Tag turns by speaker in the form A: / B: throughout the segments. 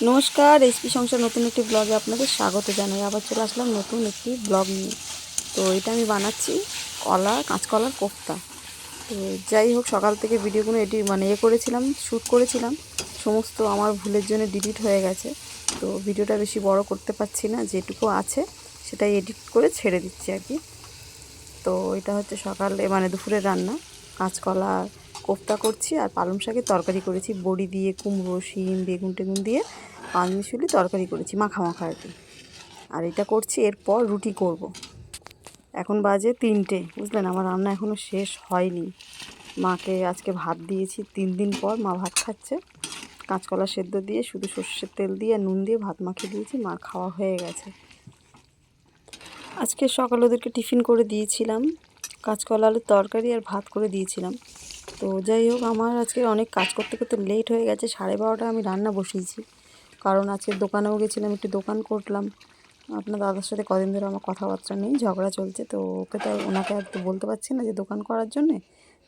A: নমস্কার, এসপি সংসার নতুন একটি ব্লগে আপনাদের স্বাগত জানাই। আবার চলে আসলাম নতুন একটি ব্লগ নিয়ে। তো এটা আমি বানাচ্ছি কাঁচকলার কোফতা। তো যাই হোক, সকাল থেকে ভিডিওগুলো করেছিলাম, শ্যুট করেছিলাম, সমস্ত আমার ভুলের জন্য ডিলিট হয়ে গেছে। তো ভিডিওটা বেশি বড় করতে পারছি না, যেটুকু আছে সেটাই এডিট করে ছেড়ে দিচ্ছি আর কি। তো এটা হচ্ছে সকালে দুপুরের রান্না। কাঁচকলা কোফতা করছি আর পালং শাকের তরকারি করেছি, বড়ি দিয়ে, কুমড়ো, শিম, বেগুন টেগুন দিয়ে পাঁচমিশালি তরকারি করেছি, মাখা মাখা আর কি। আর এটা করছি, এরপর রুটি করব। এখন বাজে 3টে, বুঝলেন, আমার রান্না এখনও শেষ হয়নি। মাকে আজকে ভাত দিয়েছি, 3 দিন পর মা ভাত খাচ্ছে। কাঁচকলা সেদ্ধ দিয়ে শুধু সর্ষের তেল দিয়ে নুন দিয়ে ভাত মাখিয়ে দিয়েছি, মার খাওয়া হয়ে গেছে। আজকে সকালে ওদেরকে টিফিন করে দিয়েছিলাম, কাঁচকলা আলুর তরকারি আর ভাত করে দিয়েছিলাম। তো যাই হোক, আমার আজকে অনেক কাজ করতে করতে লেট হয়ে গেছে। 12:30 আমি রান্না বসিয়েছি, কারণ আজকে দোকানেও গেছিলাম, একটু দোকান করলাম। আপনার দাদার সাথে কদিন ধরে আমার কথাবার্তা নেই, ঝগড়া চলছে। তো ওনাকে আর তো বলতে পারছি না যে দোকান করার জন্যে,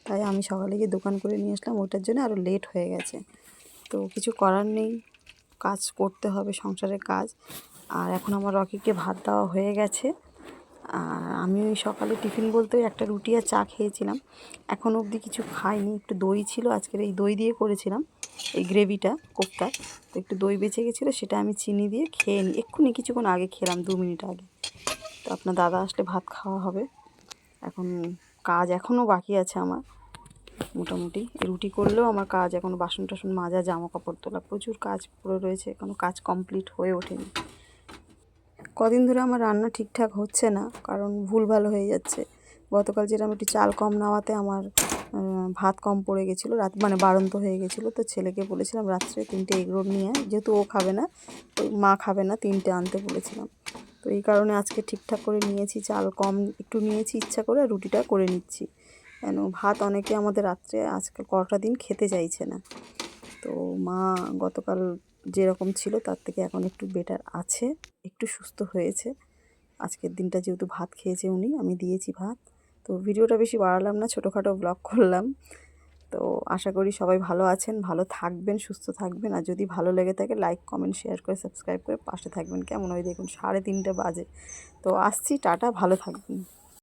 A: তাই আমি সকালে গিয়ে দোকান করে নিয়ে আসলাম। ওইটার জন্য আরও লেট হয়ে গেছে। তো কিছু করার নেই, কাজ করতে হবে, সংসারের কাজ। আর এখন আমার রকিকে ভাত দেওয়া হয়ে গেছে। আর আমি ওই সকালে টিফিন বলতে একটা রুটি আর চা খেয়েছিলাম, এখনও অবধি কিছু খাইনি। একটু দই ছিল, আজকের এই দই দিয়ে করেছিলাম এই গ্রেভিটা কোফতার। তো একটু দই বেঁচে গেছিলো, সেটা আমি চিনি দিয়ে খেয়ে নিই, এক্ষুনি কিছুক্ষণ আগে খেলাম, 2 মিনিট আগে। তো আপনার দাদা আসলে ভাত খাওয়া হবে। এখন কাজ এখনও বাকি আছে আমার, মোটামুটি রুটি করলেও আমার কাজ এখনও, বাসন টাসন মাজা, জামা কাপড় তোলা, প্রচুর কাজ পড়ে রয়েছে, এখনও কাজ কমপ্লিট হয়ে ওঠেনি। কদিন ধরে আমার রান্না ঠিকঠাক হচ্ছে না, কারণ ভুলভাল হয়ে যাচ্ছে। গতকাল যেরকম একটু চাল কম নেওয়াতে আমার ভাত কম পড়ে গেছিলো, রাত বাড়ন্ত হয়ে গেছিলো। তো ছেলেকে বলেছিলাম রাত্রে 3টে এগরোল নিয়ে আয়, যেহেতু ও খাবে না, ওই মা খাবে না, 3টে আনতে বলেছিলাম। তো এই কারণে আজকে ঠিকঠাক করে নিয়েছি, চাল কম একটু নিয়েছি ইচ্ছা করে, রুটিটা করে নিচ্ছি। কেন ভাত অনেকে আমাদের রাত্রে আজকাল কটা দিন খেতে চাইছে না। তো মা গতকাল যেরকম ছিল তার থেকে এখন একটু বেটার আছে, একটু সুস্থ হয়েছে। আজকের দিনটা যেহেতু ভাত খেয়েছে উনি, আমি দিয়েছি ভাত। তো ভিডিওটা বেশি বাড়ালাম না, ছোটোখাটো ব্লগ করলাম। তো আশা করি সবাই ভালো আছেন, ভালো থাকবেন, সুস্থ থাকবেন। আর যদি ভালো লেগে থাকে লাইক, কমেন্ট, শেয়ার করে সাবস্ক্রাইব করে পাশে থাকবেন। কেমন, ওই দেখুন 3:30 বাজে। তো আসছি, টাটা, ভালো থাকবেন।